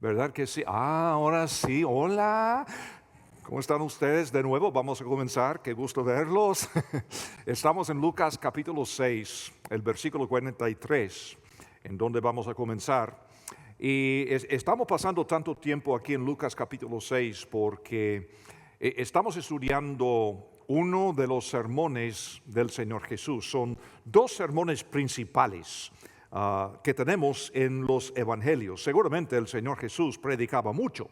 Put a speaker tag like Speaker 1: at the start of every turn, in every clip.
Speaker 1: ¿Verdad que sí? Ahora sí, hola. ¿Cómo están ustedes? De nuevo, vamos a comenzar. Qué gusto verlos. Estamos en Lucas capítulo 6, el versículo 43, en donde vamos a comenzar. Y estamos pasando tanto tiempo aquí en Lucas capítulo 6 porque estamos estudiando uno de los sermones del Señor Jesús. Son dos sermones principales que tenemos en los evangelios. Seguramente el Señor Jesús predicaba mucho,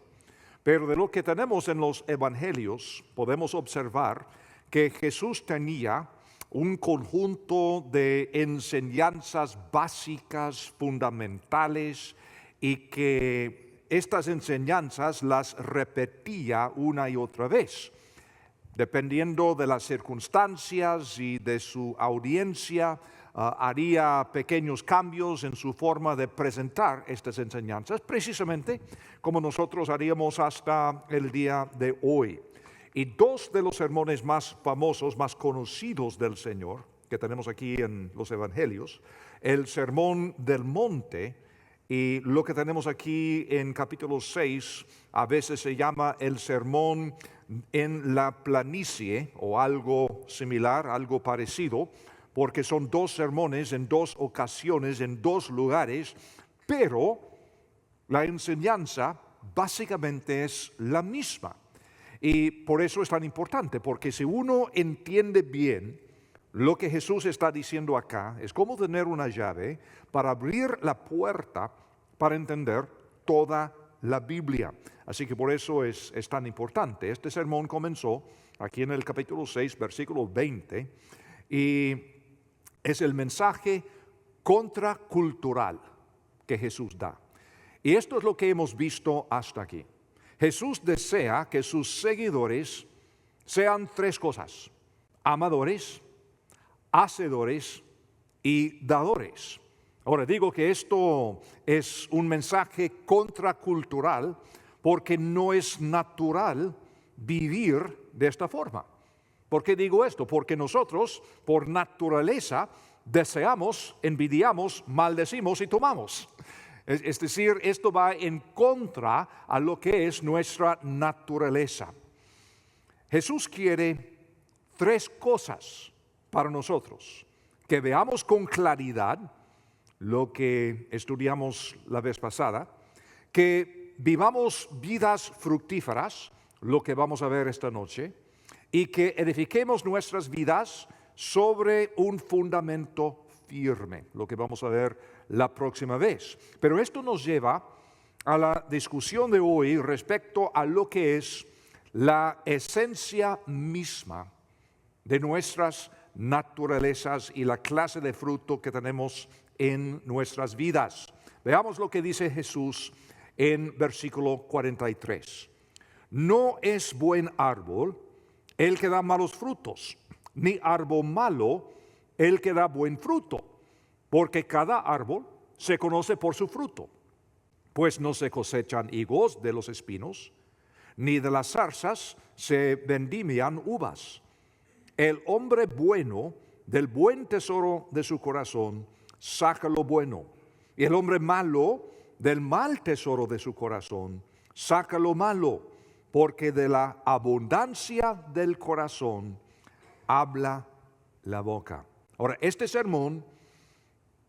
Speaker 1: pero de lo que tenemos en los evangelios podemos observar que Jesús tenía un conjunto de enseñanzas básicas, fundamentales, y que estas enseñanzas las repetía una y otra vez. Dependiendo de las circunstancias y de su audiencia, haría pequeños cambios en su forma de presentar estas enseñanzas, precisamente como nosotros haríamos hasta el día de hoy. Y dos de los sermones más famosos, más conocidos del Señor, que tenemos aquí en los Evangelios, el Sermón del Monte y lo que tenemos aquí en capítulo 6, a veces se llama el Sermón en la planicie o algo similar, algo parecido, porque son dos sermones en dos ocasiones, en dos lugares, pero la enseñanza básicamente es la misma. Y por eso es tan importante, porque si uno entiende bien lo que Jesús está diciendo acá, es como tener una llave para abrir la puerta para entender toda la Biblia. Así que por eso es tan importante. Este sermón comenzó aquí en el capítulo 6, versículo 20, y es el mensaje contracultural que Jesús da. Y esto es lo que hemos visto hasta aquí. Jesús desea que sus seguidores sean tres cosas: amadores, hacedores y dadores. Ahora digo que esto es un mensaje contracultural porque no es natural vivir de esta forma. ¿Por qué digo esto? Porque nosotros, por naturaleza, deseamos, envidiamos, maldecimos y tomamos. Es decir, esto va en contra a lo que es nuestra naturaleza. Jesús quiere tres cosas para nosotros: que veamos con claridad lo que estudiamos la vez pasada, que vivamos vidas fructíferas, lo que vamos a ver esta noche, y que edifiquemos nuestras vidas sobre un fundamento firme, lo que vamos a ver la próxima vez. Pero esto nos lleva a la discusión de hoy respecto a lo que es la esencia misma de nuestras naturalezas y la clase de fruto que tenemos en nuestras vidas. Veamos lo que dice Jesús en versículo 43. No es buen árbol el que da malos frutos, ni árbol malo el que da buen fruto, porque cada árbol se conoce por su fruto. Pues no se cosechan higos de los espinos, ni de las zarzas se vendimian uvas. El hombre bueno del buen tesoro de su corazón saca lo bueno, y el hombre malo del mal tesoro de su corazón saca lo malo, porque de la abundancia del corazón habla la boca. Ahora, este sermón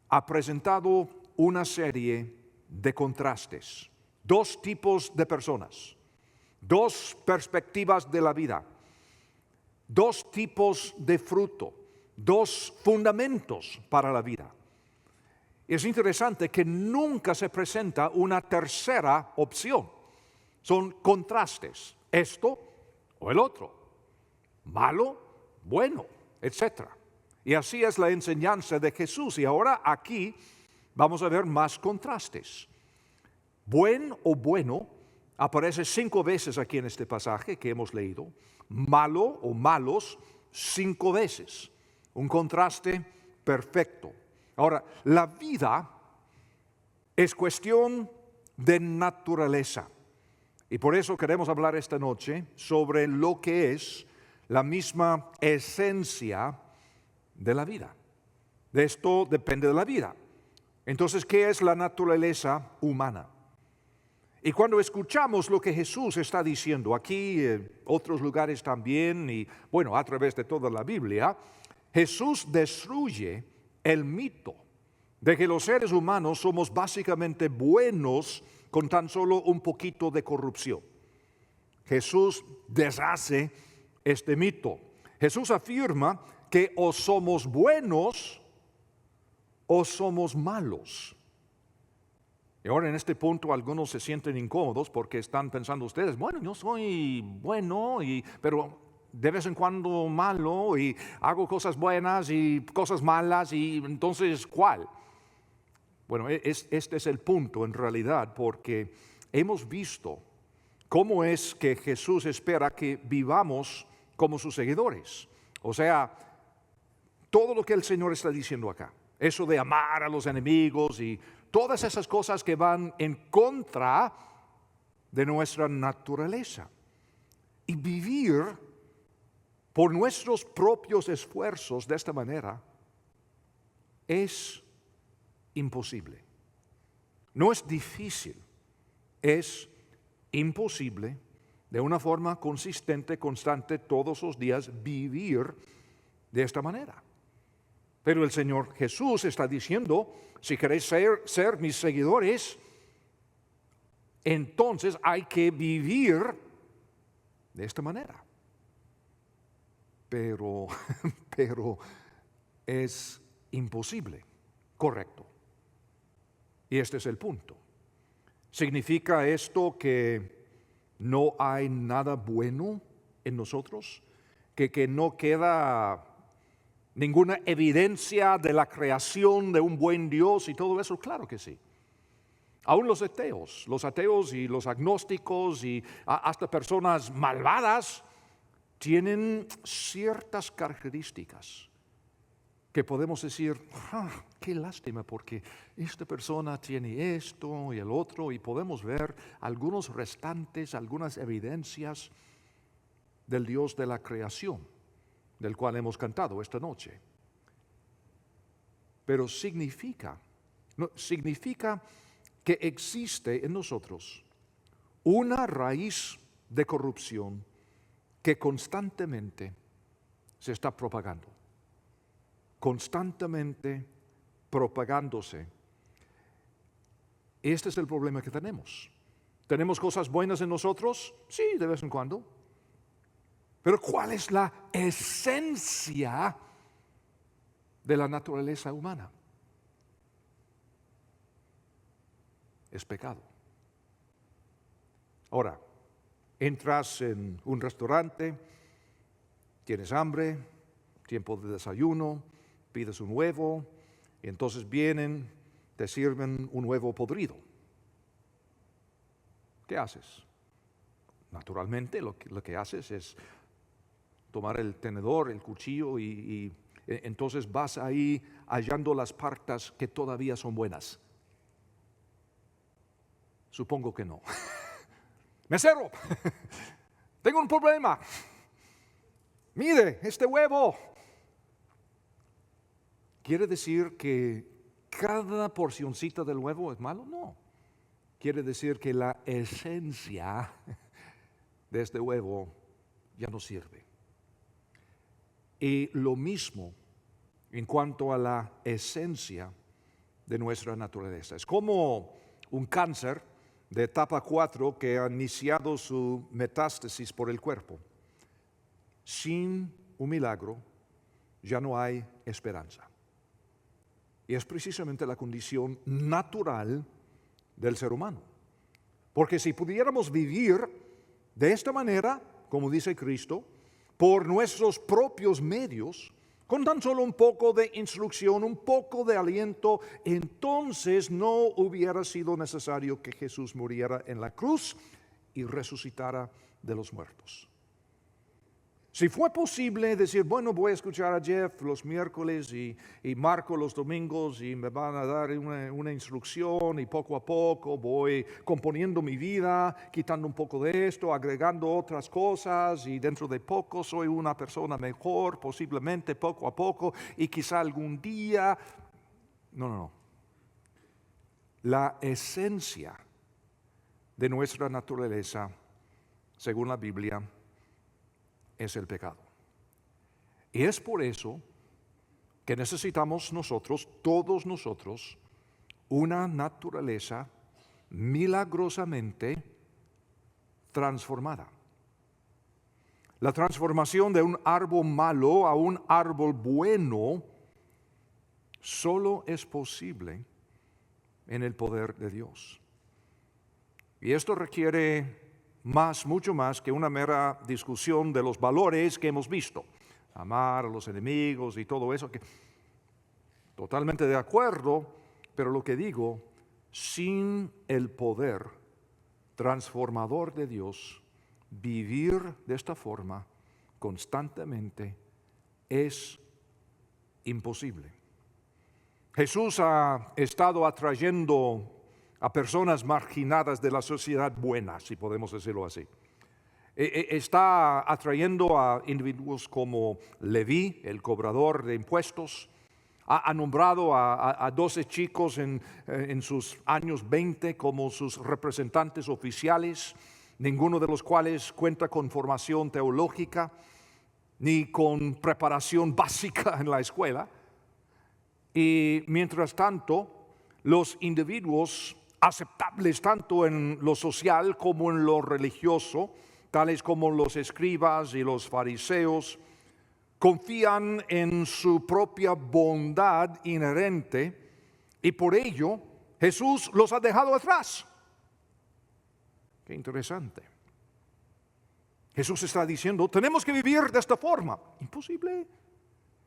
Speaker 1: ha presentado una serie de contrastes, dos tipos de personas, dos perspectivas de la vida, dos tipos de fruto, dos fundamentos para la vida. Es interesante que nunca se presenta una tercera opción. Son contrastes, esto o el otro, malo, bueno, etc. Y así es la enseñanza de Jesús. Y ahora aquí vamos a ver más contrastes. Buen o bueno aparece 5 veces aquí en este pasaje que hemos leído. Malo o malos 5 veces. Un contraste perfecto. Ahora, la vida es cuestión de naturaleza. Y por eso queremos hablar esta noche sobre lo que es la misma esencia de la vida. De esto depende de la vida. Entonces, ¿qué es la naturaleza humana? Y cuando escuchamos lo que Jesús está diciendo aquí, en otros lugares también, y bueno, a través de toda la Biblia, Jesús destruye el mito de que los seres humanos somos básicamente buenos con tan solo un poquito de corrupción. Jesús deshace este mito. Jesús afirma que o somos buenos o somos malos. Y ahora en este punto algunos se sienten incómodos porque están pensando ustedes, bueno, yo soy bueno, pero de vez en cuando malo y hago cosas buenas y cosas malas y entonces ¿cuál? Bueno, este es el punto en realidad porque hemos visto cómo es que Jesús espera que vivamos como sus seguidores. O sea, todo lo que el Señor está diciendo acá, eso de amar a los enemigos y todas esas cosas que van en contra de nuestra naturaleza. Y vivir por nuestros propios esfuerzos de esta manera es imposible. No es difícil, es imposible de una forma consistente, constante, todos los días vivir de esta manera. Pero el Señor Jesús está diciendo, si queréis ser mis seguidores, entonces hay que vivir de esta manera. Pero es imposible, correcto. Y este es el punto. ¿Significa esto que no hay nada bueno en nosotros? ¿Que no queda ninguna evidencia de la creación de un buen Dios y todo eso? Claro que sí. Aún los ateos y los agnósticos y hasta personas malvadas tienen ciertas características que podemos decir, qué lástima porque esta persona tiene esto y el otro, y podemos ver algunos restantes, algunas evidencias del Dios de la creación, del cual hemos cantado esta noche. Pero significa que existe en nosotros una raíz de corrupción que constantemente se está propagando, constantemente propagándose. Este es el problema que tenemos. ¿Tenemos cosas buenas en nosotros? Sí, de vez en cuando. Pero ¿cuál es la esencia de la naturaleza humana? Es pecado. Ahora, entras en un restaurante, tienes hambre, tiempo de desayuno, pides un huevo, y entonces vienen, te sirven un huevo podrido. ¿Qué haces? Naturalmente lo que haces es tomar el tenedor, el cuchillo y entonces vas ahí hallando las partes que todavía son buenas. Supongo que no. Mesero, tengo un problema. Mire, este huevo. ¿Quiere decir que cada porcioncita del huevo es malo? No. Quiere decir que la esencia de este huevo ya no sirve. Y lo mismo en cuanto a la esencia de nuestra naturaleza. Es como un cáncer de etapa 4 que ha iniciado su metástasis por el cuerpo. Sin un milagro ya no hay esperanza. Y es precisamente la condición natural del ser humano. Porque si pudiéramos vivir de esta manera, como dice Cristo, por nuestros propios medios, con tan solo un poco de instrucción, un poco de aliento, entonces no hubiera sido necesario que Jesús muriera en la cruz y resucitara de los muertos. Si fue posible decir, bueno, voy a escuchar a Jeff los miércoles y Marco los domingos y me van a dar una instrucción y poco a poco voy componiendo mi vida, quitando un poco de esto, agregando otras cosas y dentro de poco soy una persona mejor, posiblemente poco a poco y quizá algún día. No. La esencia de nuestra naturaleza, según la Biblia, es el pecado. Y es por eso que necesitamos nosotros, todos nosotros, una naturaleza milagrosamente transformada. La transformación de un árbol malo a un árbol bueno solo es posible en el poder de Dios. Y esto requiere mucho más que una mera discusión de los valores que hemos visto. Amar a los enemigos y todo eso, que totalmente de acuerdo, pero lo que digo, sin el poder transformador de Dios, vivir de esta forma constantemente es imposible. Jesús ha estado atrayendo a personas marginadas de la sociedad buena, si podemos decirlo así. Está atrayendo a individuos como Leví, el cobrador de impuestos. Ha nombrado a 12 chicos en sus años 20 como sus representantes oficiales, ninguno de los cuales cuenta con formación teológica ni con preparación básica en la escuela. Y mientras tanto, los individuos aceptables tanto en lo social como en lo religioso, tales como los escribas y los fariseos, confían en su propia bondad inherente y por ello Jesús los ha dejado atrás. Qué interesante. Jesús está diciendo, tenemos que vivir de esta forma. Imposible.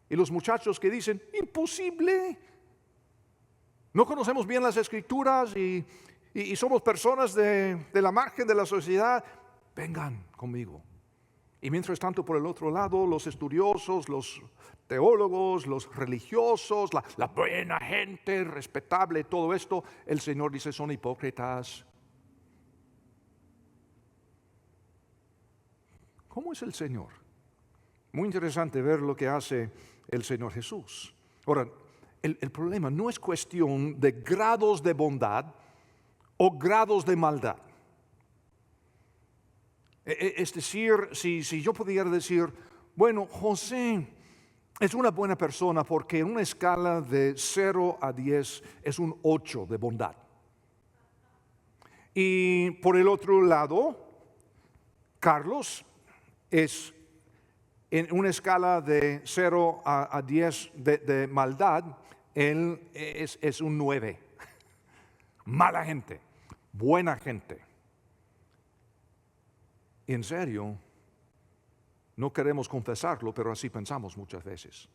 Speaker 1: Y los muchachos que dicen, imposible. No conocemos bien las Escrituras y somos personas de la margen de la sociedad. Vengan conmigo. Y mientras tanto, por el otro lado, los estudiosos, los teólogos, los religiosos, la buena gente, respetable, todo esto, el Señor dice, son hipócritas. ¿Cómo es el Señor? Muy interesante ver lo que hace el Señor Jesús. Ahora, el problema no es cuestión de grados de bondad o grados de maldad. Es decir, si yo pudiera decir, bueno, José es una buena persona porque en una escala de 0 a 10 es un 8 de bondad. Y por el otro lado, Carlos es en una escala de 0 a 10 de maldad, él es un 9. Mala gente, buena gente. En serio, no queremos confesarlo, pero así pensamos muchas veces.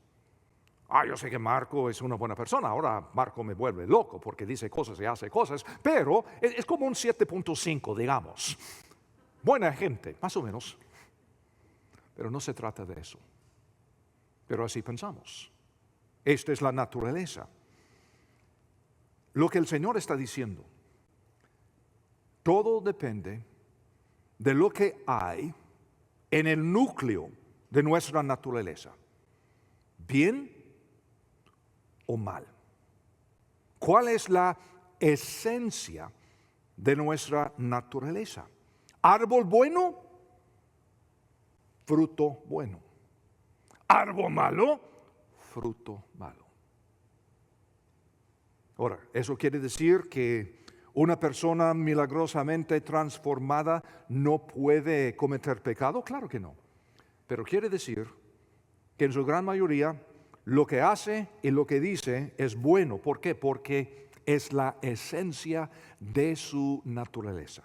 Speaker 1: Yo sé que Marco es una buena persona, ahora Marco me vuelve loco porque dice cosas y hace cosas, pero es como un 7.5, digamos. Buena gente, más o menos. Pero no se trata de eso. Pero así pensamos. Esta es la naturaleza. Lo que el Señor está diciendo, todo depende de lo que hay en el núcleo de nuestra naturaleza, bien o mal. ¿Cuál es la esencia de nuestra naturaleza? Árbol bueno, fruto bueno. Árbol malo, fruto malo. Ahora, ¿eso quiere decir que una persona milagrosamente transformada no puede cometer pecado? Claro que no. Pero quiere decir que en su gran mayoría lo que hace y lo que dice es bueno. ¿Por qué? Porque es la esencia de su naturaleza.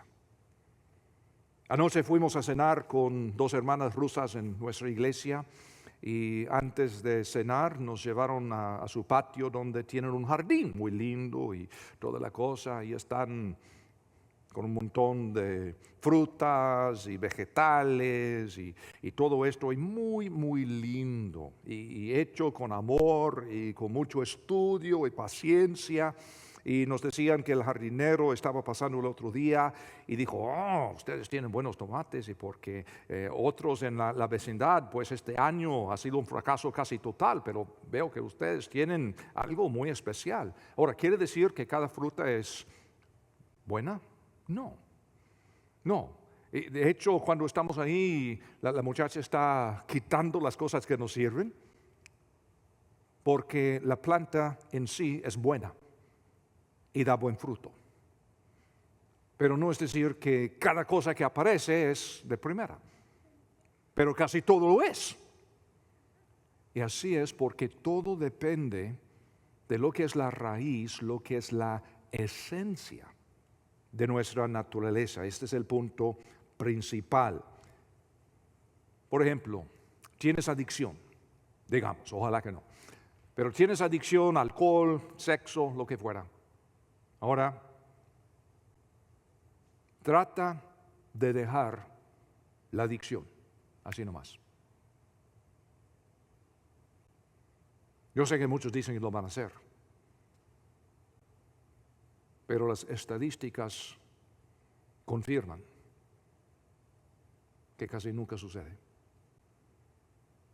Speaker 1: Anoche fuimos a cenar con 2 hermanas rusas en nuestra iglesia y antes de cenar nos llevaron a su patio donde tienen un jardín muy lindo y toda la cosa y están con un montón de frutas y vegetales y todo esto y muy, muy lindo y hecho con amor y con mucho estudio y paciencia. Y nos decían que el jardinero estaba pasando el otro día y dijo, ustedes tienen buenos tomates y porque otros en la vecindad, pues este año ha sido un fracaso casi total, pero veo que ustedes tienen algo muy especial. Ahora, ¿quiere decir que cada fruta es buena? No. No. De hecho, cuando estamos ahí, la muchacha está quitando las cosas que nos sirven, porque la planta en sí es buena y da buen fruto. Pero no es decir que cada cosa que aparece es de primera, pero casi todo lo es. Y así es porque todo depende de lo que es la raíz, lo que es la esencia de nuestra naturaleza. Este es el punto principal. Por ejemplo, tienes adicción, digamos, ojalá que no, pero tienes adicción, alcohol, sexo, lo que fuera. Ahora, trata de dejar la adicción, así nomás. Yo sé que muchos dicen que lo van a hacer, pero las estadísticas confirman que casi nunca sucede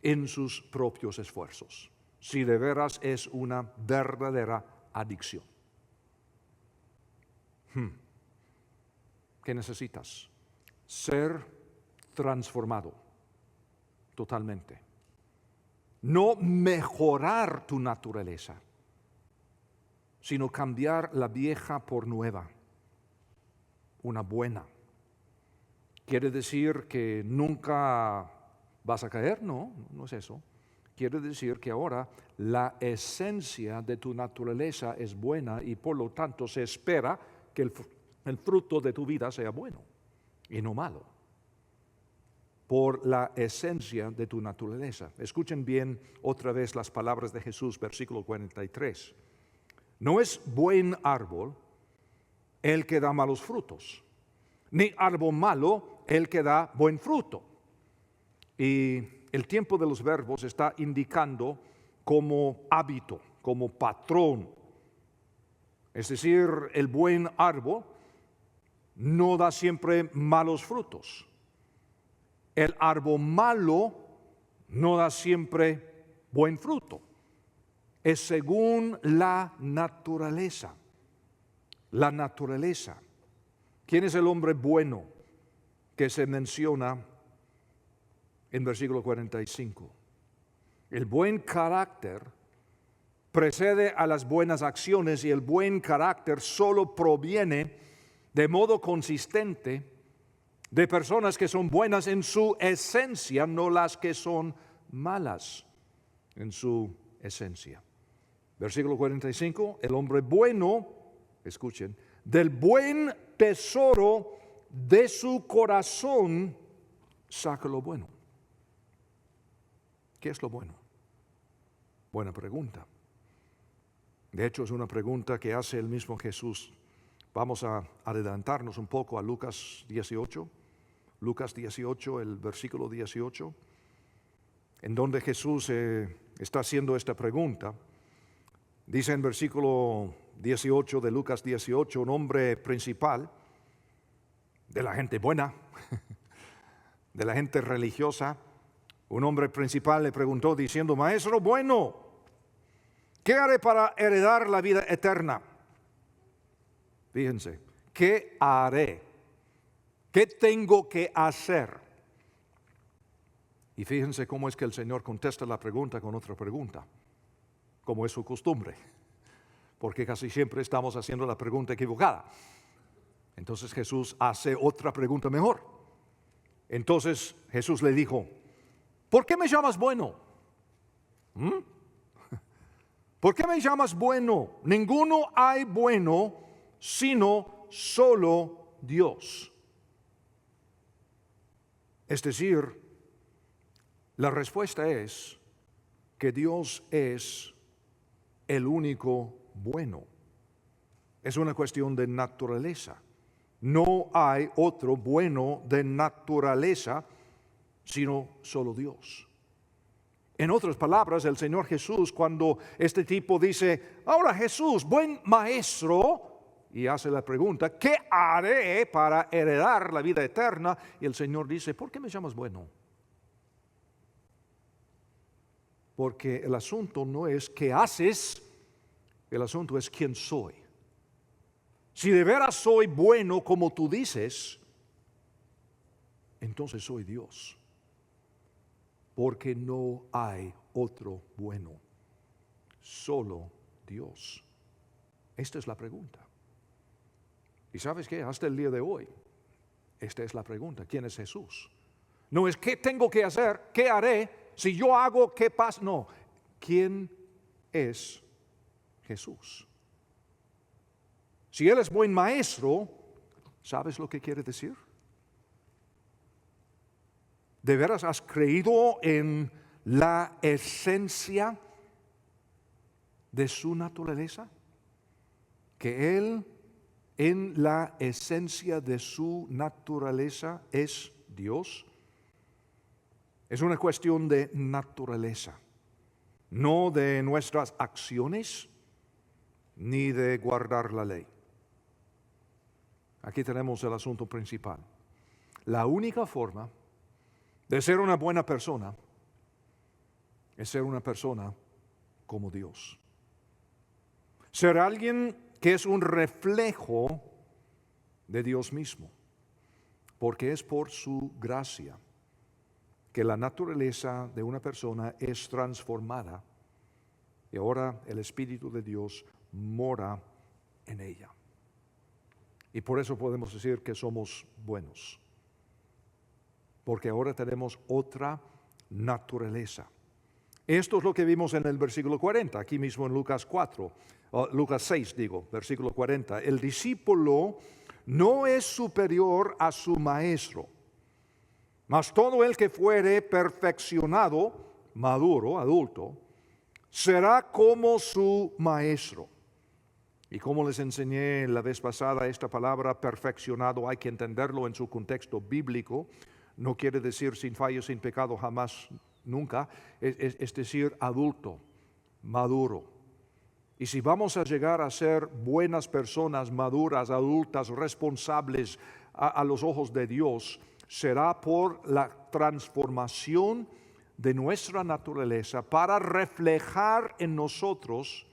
Speaker 1: en sus propios esfuerzos, si de veras es una verdadera adicción. ¿Qué necesitas? Ser transformado totalmente. No mejorar tu naturaleza, sino cambiar la vieja por nueva, una buena. ¿Quiere decir que nunca vas a caer? No, no es eso. Quiere decir que ahora la esencia de tu naturaleza es buena y por lo tanto se espera que el fruto de tu vida sea bueno y no malo, por la esencia de tu naturaleza. Escuchen bien otra vez las palabras de Jesús, versículo 43. No es buen árbol el que da malos frutos, ni árbol malo el que da buen fruto. Y el tiempo de los verbos está indicando como hábito, como patrón. Es decir, el buen árbol no da siempre malos frutos. El árbol malo no da siempre buen fruto. Es según la naturaleza. La naturaleza. ¿Quién es el hombre bueno que se menciona en versículo 45? El buen carácter precede a las buenas acciones y el buen carácter solo proviene de modo consistente de personas que son buenas en su esencia, no las que son malas en su esencia. Versículo 45, el hombre bueno, escuchen, del buen tesoro de su corazón saca lo bueno. ¿Qué es lo bueno? Buena pregunta. De hecho, es una pregunta que hace el mismo Jesús. Vamos a adelantarnos un poco a Lucas 18. Lucas 18, el versículo 18, en donde Jesús está haciendo esta pregunta. Dice en versículo 18 de Lucas 18, un hombre principal de la gente buena, de la gente religiosa, un hombre principal le preguntó diciendo: Maestro bueno, ¿qué haré para heredar la vida eterna? Fíjense, ¿qué haré? ¿Qué tengo que hacer? Y fíjense cómo es que el Señor contesta la pregunta con otra pregunta, como es su costumbre, porque casi siempre estamos haciendo la pregunta equivocada. Entonces Jesús hace otra pregunta mejor. Entonces Jesús le dijo: ¿por qué me llamas bueno? ¿Por qué me llamas bueno? Ninguno hay bueno sino solo Dios. Es decir, la respuesta es que Dios es el único bueno. Es una cuestión de naturaleza. No hay otro bueno de naturaleza sino solo Dios. En otras palabras, el Señor Jesús, cuando este tipo dice: ahora Jesús, buen maestro, y hace la pregunta: ¿qué haré para heredar la vida eterna? Y el Señor dice: ¿por qué me llamas bueno? Porque el asunto no es qué haces, el asunto es quién soy. Si de veras soy bueno como tú dices, entonces soy Dios, porque no hay otro bueno, solo Dios. Esta es la pregunta. Y ¿sabes qué? Hasta el día de hoy, esta es la pregunta. ¿Quién es Jesús? No es qué tengo que hacer, qué haré, si yo hago, qué pasa. No, ¿quién es Jesús? Si Él es buen maestro, ¿sabes lo que quiere decir? ¿De veras has creído en la esencia de su naturaleza? Que Él, en la esencia de su naturaleza, es Dios. Es una cuestión de naturaleza, no de nuestras acciones, ni de guardar la ley. Aquí tenemos el asunto principal. La única forma de ser una buena persona es ser una persona como Dios. Ser alguien que es un reflejo de Dios mismo, porque es por su gracia que la naturaleza de una persona es transformada y ahora el Espíritu de Dios mora en ella. Y por eso podemos decir que somos buenos, porque ahora tenemos otra naturaleza. Esto es lo que vimos en el versículo 40, aquí mismo en Lucas 6, versículo 40. El discípulo no es superior a su maestro, mas todo el que fuere perfeccionado, maduro, adulto, será como su maestro. Y como les enseñé la vez pasada, esta palabra perfeccionado hay que entenderlo en su contexto bíblico. No quiere decir sin fallo, sin pecado, jamás, nunca. Es decir, adulto, maduro. Y si vamos a llegar a ser buenas personas, maduras, adultas, responsables a los ojos de Dios, será por la transformación de nuestra naturaleza para reflejar en nosotros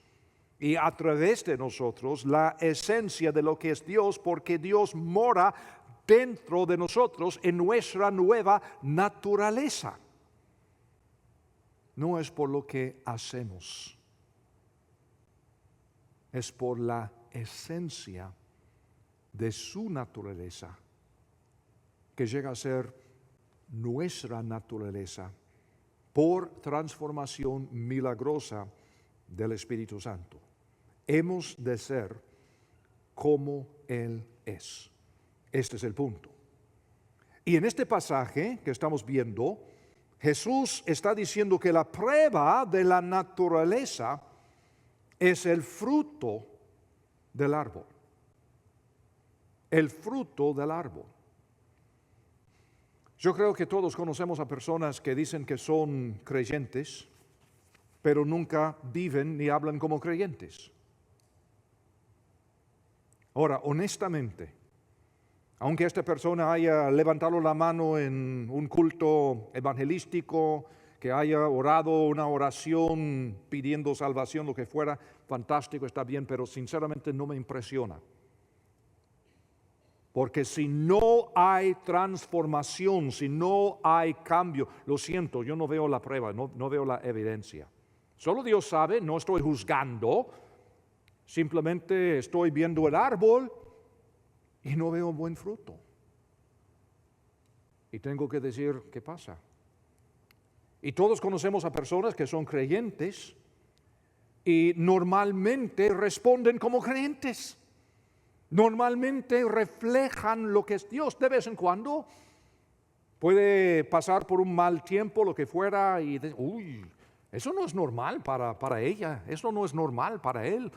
Speaker 1: y a través de nosotros la esencia de lo que es Dios, porque Dios mora dentro de nosotros en nuestra nueva naturaleza. No es por lo que hacemos, es por la esencia de su naturaleza que llega a ser nuestra naturaleza por transformación milagrosa del Espíritu Santo. Hemos de ser como Él es. Este es el punto. Y en este pasaje que estamos viendo, Jesús está diciendo que la prueba de la naturaleza es el fruto del árbol. El fruto del árbol. Yo creo que todos conocemos a personas que dicen que son creyentes, pero nunca viven ni hablan como creyentes. Ahora, honestamente, aunque esta persona haya levantado la mano en un culto evangelístico, que haya orado una oración pidiendo salvación, lo que fuera, fantástico, está bien, pero sinceramente no me impresiona. Porque si no hay transformación, si no hay cambio, lo siento, yo no veo la prueba, no veo la evidencia. Solo Dios sabe, no estoy juzgando, simplemente estoy viendo el árbol y no veo buen fruto. Y tengo que decir, ¿qué pasa? Y todos conocemos a personas que son creyentes y normalmente responden como creyentes. Normalmente reflejan lo que es Dios. De vez en cuando puede pasar por un mal tiempo, lo que fuera, y eso no es normal para ella, eso no es normal para él.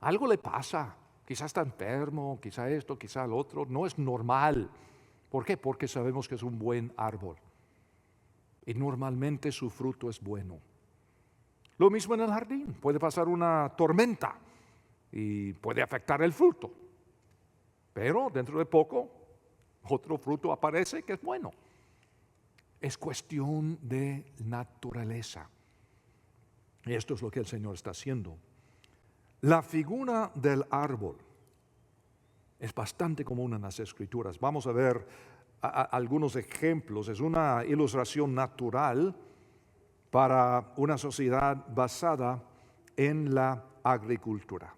Speaker 1: Algo le pasa, quizás está enfermo, quizá esto, quizá el otro, no es normal. ¿Por qué? Porque sabemos que es un buen árbol y normalmente su fruto es bueno. Lo mismo en el jardín, puede pasar una tormenta y puede afectar el fruto, pero dentro de poco otro fruto aparece que es bueno. Es cuestión de naturaleza. Y esto es lo que el Señor está haciendo. La figura del árbol es bastante común en las Escrituras. Vamos a ver algunos ejemplos. Es una ilustración natural para una sociedad basada en la agricultura.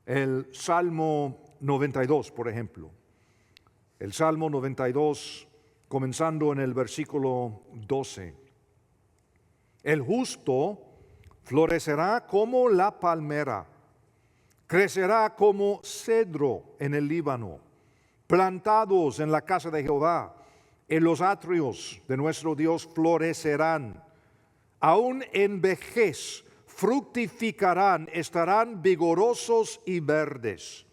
Speaker 1: El Salmo 92, por ejemplo. El Salmo 92, comenzando en el versículo 12. El justo florecerá como la palmera, crecerá como cedro en el Líbano, plantados en la casa de Jehová, en los atrios de nuestro Dios florecerán. Aún en vejez fructificarán, estarán vigorosos y verdes.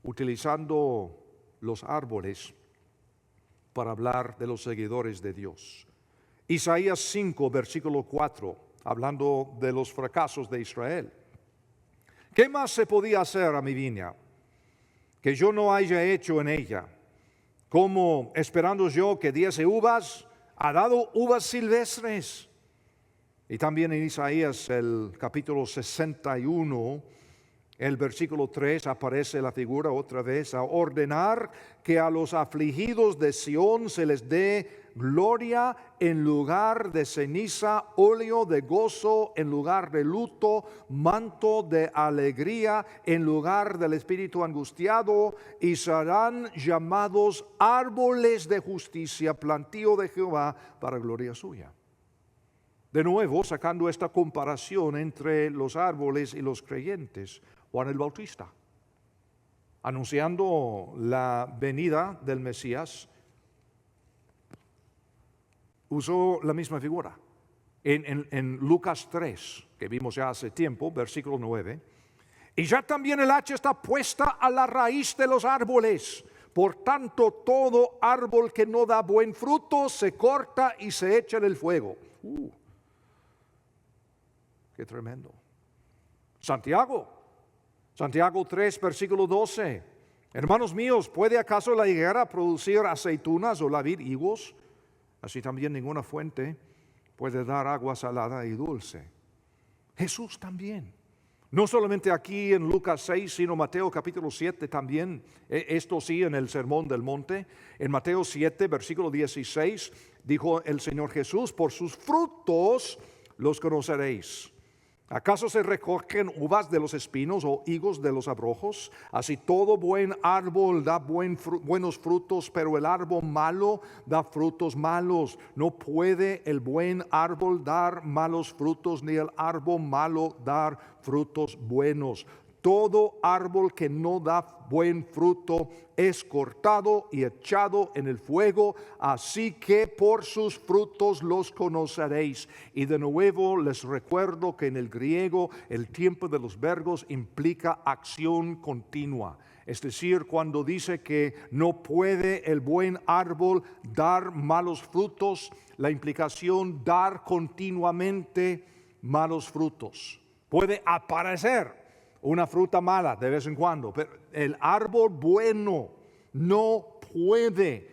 Speaker 1: Utilizando los árboles para hablar de los seguidores de Dios. Isaías 5, versículo 4, hablando de los fracasos de Israel. ¿Qué más se podía hacer a mi viña que yo no haya hecho en ella? Como esperando yo que diese uvas, ha dado uvas silvestres. Y también en Isaías, el capítulo 61, el versículo 3, aparece la figura otra vez, a ordenar que a los afligidos de Sión se les dé gloria en lugar de ceniza, óleo de gozo en lugar de luto, manto de alegría en lugar del espíritu angustiado, y serán llamados árboles de justicia, plantío de Jehová para gloria suya. De nuevo, sacando esta comparación entre los árboles y los creyentes, Juan el Bautista, anunciando la venida del Mesías, usó la misma figura. En Lucas 3, que vimos ya hace tiempo, versículo 9, y ya también el hacha está puesta a la raíz de los árboles. Por tanto, todo árbol que no da buen fruto se corta y se echa en el fuego. Qué tremendo. Santiago 3, versículo 12. Hermanos míos, ¿puede acaso la higuera producir aceitunas o la vid higos? Así también ninguna fuente puede dar agua salada y dulce. Jesús también. No solamente aquí en Lucas 6, sino Mateo capítulo 7 también. Esto sí, en el Sermón del Monte. En Mateo 7, versículo 16, dijo el Señor Jesús: por sus frutos los conoceréis. ¿Acaso se recogen uvas de los espinos o higos de los abrojos? Así todo buen árbol da buenos frutos, pero el árbol malo da frutos malos. No puede el buen árbol dar malos frutos, ni el árbol malo dar frutos buenos. Todo árbol que no da buen fruto es cortado y echado en el fuego, así que por sus frutos los conoceréis. Y de nuevo les recuerdo que en el griego el tiempo de los verbos implica acción continua. Es decir, cuando dice que no puede el buen árbol dar malos frutos, la implicación dar continuamente malos frutos. Puede aparecer una fruta mala de vez en cuando, pero el árbol bueno no puede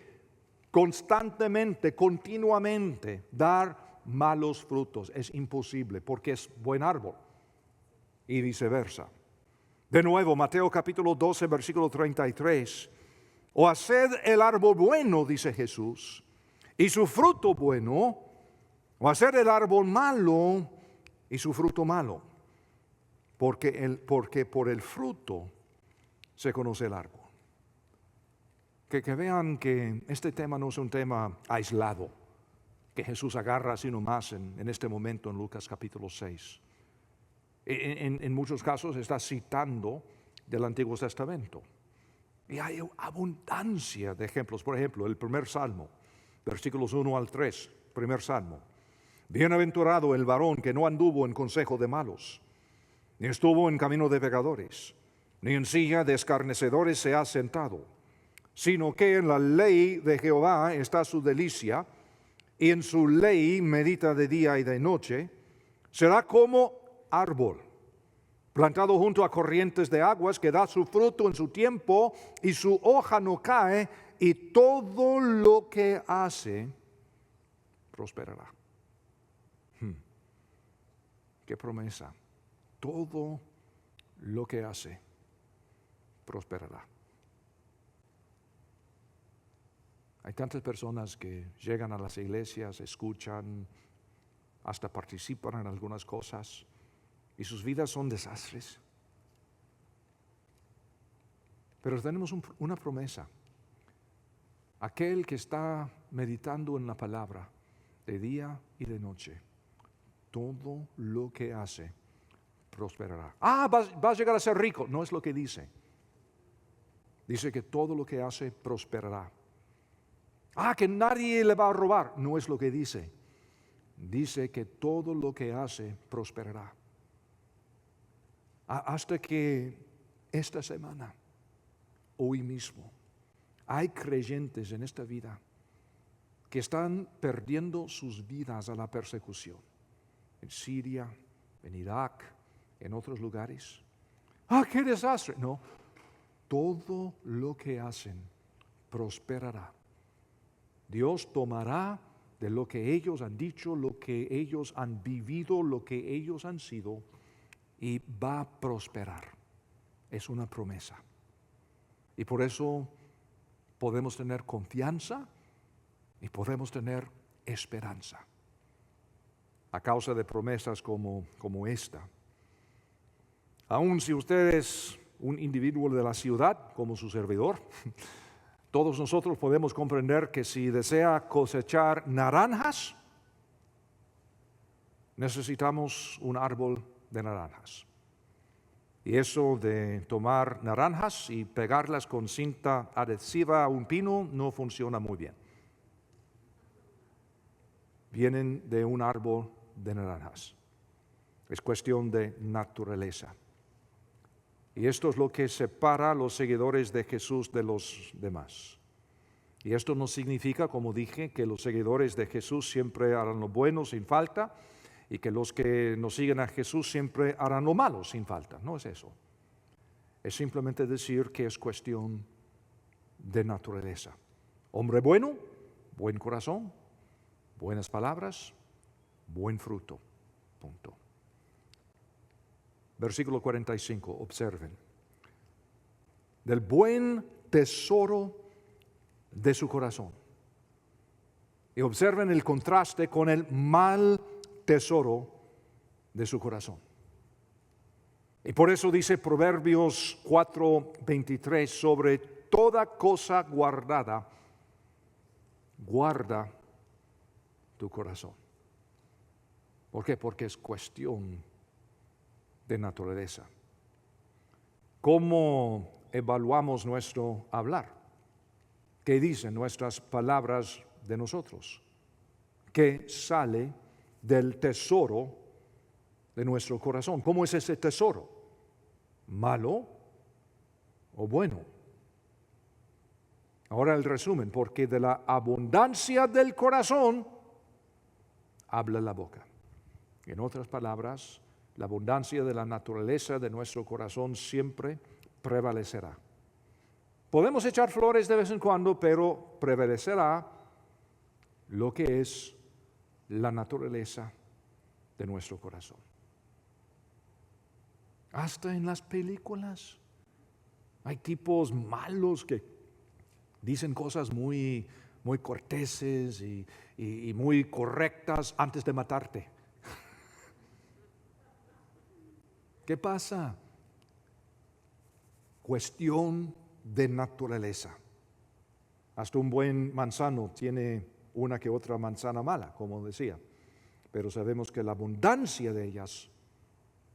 Speaker 1: constantemente, continuamente dar malos frutos. Es imposible porque es buen árbol y viceversa. De nuevo, Mateo capítulo 12, versículo 33. O haced el árbol bueno, dice Jesús, y su fruto bueno, o haced el árbol malo y su fruto malo. Porque por el fruto se conoce el árbol. Que vean que este tema no es un tema aislado, que Jesús agarra así nomás en este momento en Lucas capítulo 6. En muchos casos está citando del Antiguo Testamento. Y hay abundancia de ejemplos. Por ejemplo, el primer salmo, versículos 1 al 3, primer salmo. Bienaventurado el varón que no anduvo en consejo de malos, ni estuvo en camino de pecadores, ni en silla de escarnecedores se ha sentado, sino que en la ley de Jehová está su delicia, y en su ley medita de día y de noche. Será como árbol plantado junto a corrientes de aguas, que da su fruto en su tiempo, y su hoja no cae, y todo lo que hace prosperará. Qué promesa. Todo lo que hace prosperará. Hay tantas personas que llegan a las iglesias, escuchan, hasta participan en algunas cosas y sus vidas son desastres. Pero tenemos una promesa. Aquel que está meditando en la palabra de día y de noche, todo lo que hace prosperará. Va a llegar a ser rico. No es lo que dice. Dice que todo lo que hace prosperará. Que nadie le va a robar. No es lo que dice. Dice que todo lo que hace prosperará. Hasta que esta semana, hoy mismo, hay creyentes en esta vida que están perdiendo sus vidas a la persecución. En Siria, en Irak, en otros lugares. ¡Qué desastre! No, todo lo que hacen prosperará. Dios tomará de lo que ellos han dicho, lo que ellos han vivido, lo que ellos han sido, y va a prosperar. Es una promesa. Y por eso podemos tener confianza y podemos tener esperanza. A causa de promesas como esta. Aun si usted es un individuo de la ciudad, como su servidor, todos nosotros podemos comprender que si desea cosechar naranjas, necesitamos un árbol de naranjas. Y eso de tomar naranjas y pegarlas con cinta adhesiva a un pino no funciona muy bien. Vienen de un árbol de naranjas. Es cuestión de naturaleza. Y esto es lo que separa a los seguidores de Jesús de los demás. Y esto no significa, como dije, que los seguidores de Jesús siempre harán lo bueno sin falta y que los que no siguen a Jesús siempre harán lo malo sin falta. No es eso. Es simplemente decir que es cuestión de naturaleza. Hombre bueno, buen corazón, buenas palabras, buen fruto. Punto. Versículo 45, observen. Del buen tesoro de su corazón. Y observen el contraste con el mal tesoro de su corazón. Y por eso dice Proverbios 4:23, sobre toda cosa guardada, guarda tu corazón. ¿Por qué? Porque es cuestión de naturaleza. ¿Cómo evaluamos nuestro hablar? ¿Qué dicen nuestras palabras de nosotros? ¿Qué sale del tesoro de nuestro corazón? ¿Cómo es ese tesoro? ¿Malo o bueno? Ahora el resumen, porque de la abundancia del corazón habla la boca. En otras palabras, la abundancia de la naturaleza de nuestro corazón siempre prevalecerá. Podemos echar flores de vez en cuando, pero prevalecerá lo que es la naturaleza de nuestro corazón. Hasta en las películas hay tipos malos que dicen cosas muy corteses y muy correctas antes de matarte. ¿Qué pasa? Cuestión de naturaleza. Hasta un buen manzano tiene una que otra manzana mala, como decía, pero sabemos que la abundancia de ellas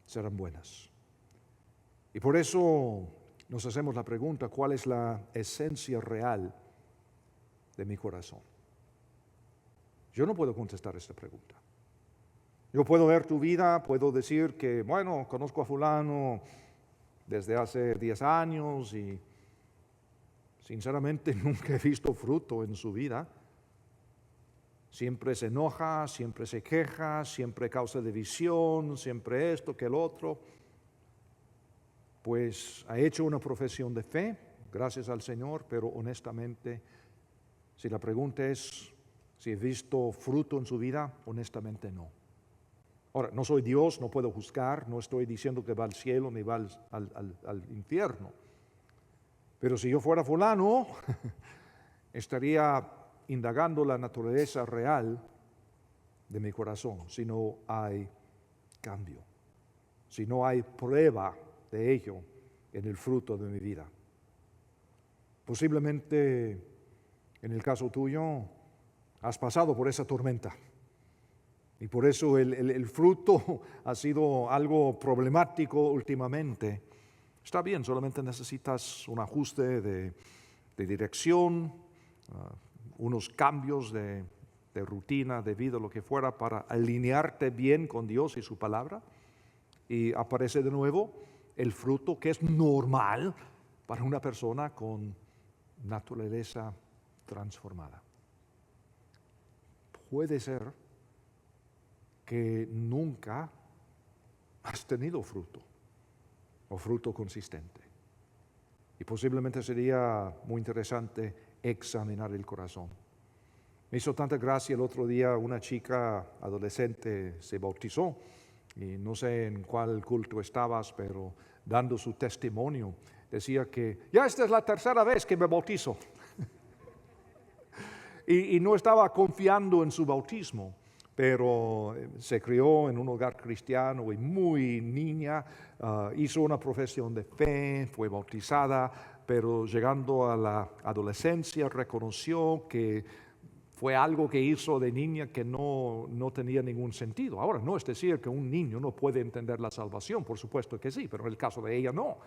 Speaker 1: serán buenas. Y por eso nos hacemos la pregunta, ¿cuál es la esencia real de mi corazón? Yo no puedo contestar esta pregunta. Yo puedo ver tu vida, puedo decir que, bueno, conozco a fulano desde hace 10 años y sinceramente nunca he visto fruto en su vida. Siempre se enoja, siempre se queja, siempre causa división, siempre esto que el otro. Pues ha hecho una profesión de fe, gracias al Señor, pero honestamente, si la pregunta es si he visto fruto en su vida, honestamente no. Ahora, no soy Dios, no puedo juzgar, no estoy diciendo que va al cielo ni va al infierno. Pero si yo fuera fulano, estaría indagando la naturaleza real de mi corazón, si no hay cambio, si no hay prueba de ello en el fruto de mi vida. Posiblemente, en el caso tuyo, has pasado por esa tormenta y por eso el fruto ha sido algo problemático últimamente. Está bien, solamente necesitas un ajuste de dirección, unos cambios de rutina, de vida, lo que fuera, para alinearte bien con Dios y su palabra. Y aparece de nuevo el fruto que es normal para una persona con naturaleza transformada. Puede ser que nunca has tenido fruto o fruto consistente. Y posiblemente sería muy interesante examinar el corazón. Me hizo tanta gracia el otro día, una chica adolescente se bautizó, y no sé en cuál culto estabas, pero dando su testimonio, decía que ya esta es la tercera vez que me bautizo. y no estaba confiando en su bautismo, pero se crió en un hogar cristiano y muy niña, hizo una profesión de fe, fue bautizada, pero llegando a la adolescencia reconoció que fue algo que hizo de niña que no tenía ningún sentido. Ahora, no es decir que un niño no puede entender la salvación, por supuesto que sí, pero en el caso de ella no.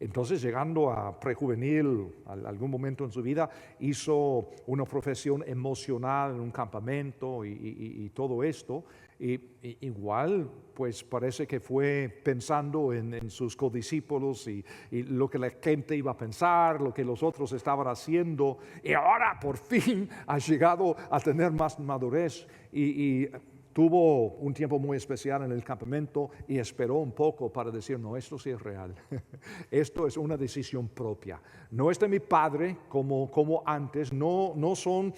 Speaker 1: Entonces, llegando a prejuvenil, a algún momento en su vida, hizo una profesión emocional en un campamento y todo esto. Y igual, pues parece que fue pensando en sus codiscípulos y lo que la gente iba a pensar, lo que los otros estaban haciendo. Y ahora, por fin, ha llegado a tener más madurez y tuvo un tiempo muy especial en el campamento y esperó un poco para decir, no, esto sí es real. Esto es una decisión propia. No es de mi padre como antes, no son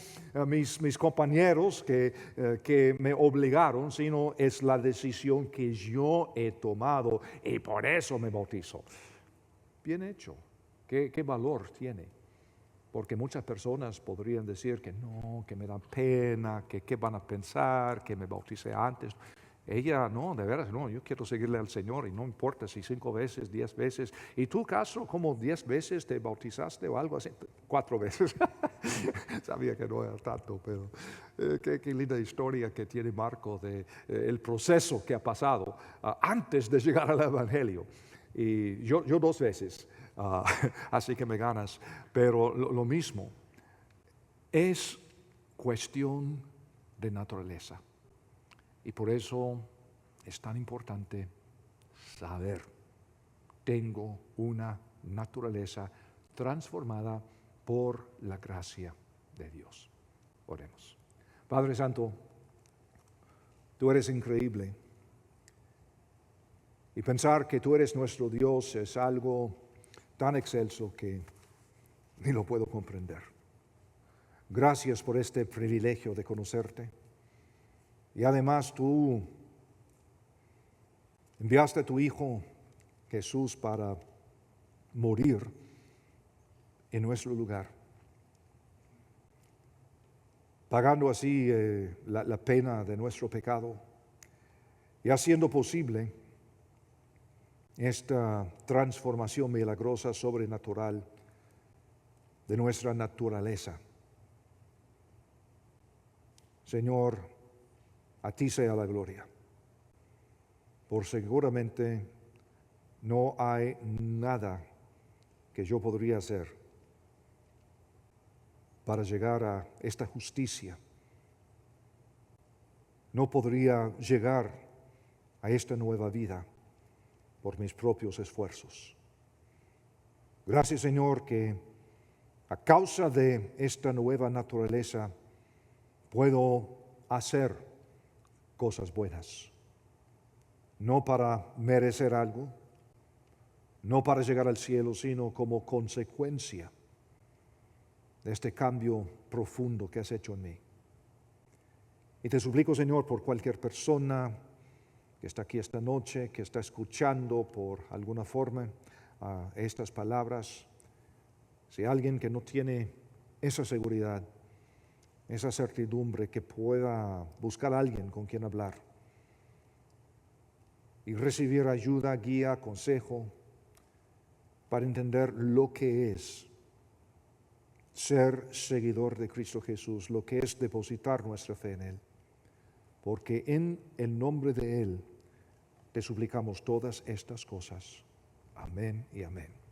Speaker 1: mis compañeros que me obligaron, sino es la decisión que yo he tomado y por eso me bautizo. Bien hecho. ¿Qué valor tiene? Porque muchas personas podrían decir que no, que me da pena, que qué van a pensar, que me bauticé antes. Ella, no, de veras, no, yo quiero seguirle al Señor y no importa si 5 veces, 10 veces. ¿Y tú, Castro, como 10 veces te bautizaste o algo así? 4 veces. Sabía que no era tanto, pero qué linda historia que tiene Marco de el proceso que ha pasado antes de llegar al Evangelio. Y yo 2 veces. Así que me ganas, pero lo mismo, es cuestión de naturaleza y por eso es tan importante saber, tengo una naturaleza transformada por la gracia de Dios. Oremos. Padre Santo, tú eres increíble y pensar que tú eres nuestro Dios es algo tan excelso que ni lo puedo comprender. Gracias por este privilegio de conocerte. Y además tú enviaste a tu Hijo Jesús para morir en nuestro lugar, pagando así la pena de nuestro pecado y haciendo posible esta transformación milagrosa, sobrenatural de nuestra naturaleza. Señor, a ti sea la gloria, por seguramente no hay nada que yo podría hacer para llegar a esta justicia. No podría llegar a esta nueva vida por mis propios esfuerzos. Gracias, Señor, que a causa de esta nueva naturaleza puedo hacer cosas buenas, no para merecer algo, no para llegar al cielo, sino como consecuencia de este cambio profundo que has hecho en mí. Y te suplico, Señor, por cualquier persona que está aquí esta noche, que está escuchando por alguna forma estas palabras, si alguien que no tiene esa seguridad, esa certidumbre que pueda buscar a alguien con quien hablar y recibir ayuda, guía, consejo para entender lo que es ser seguidor de Cristo Jesús, lo que es depositar nuestra fe en Él. Porque en el nombre de Él te suplicamos todas estas cosas. Amén y amén.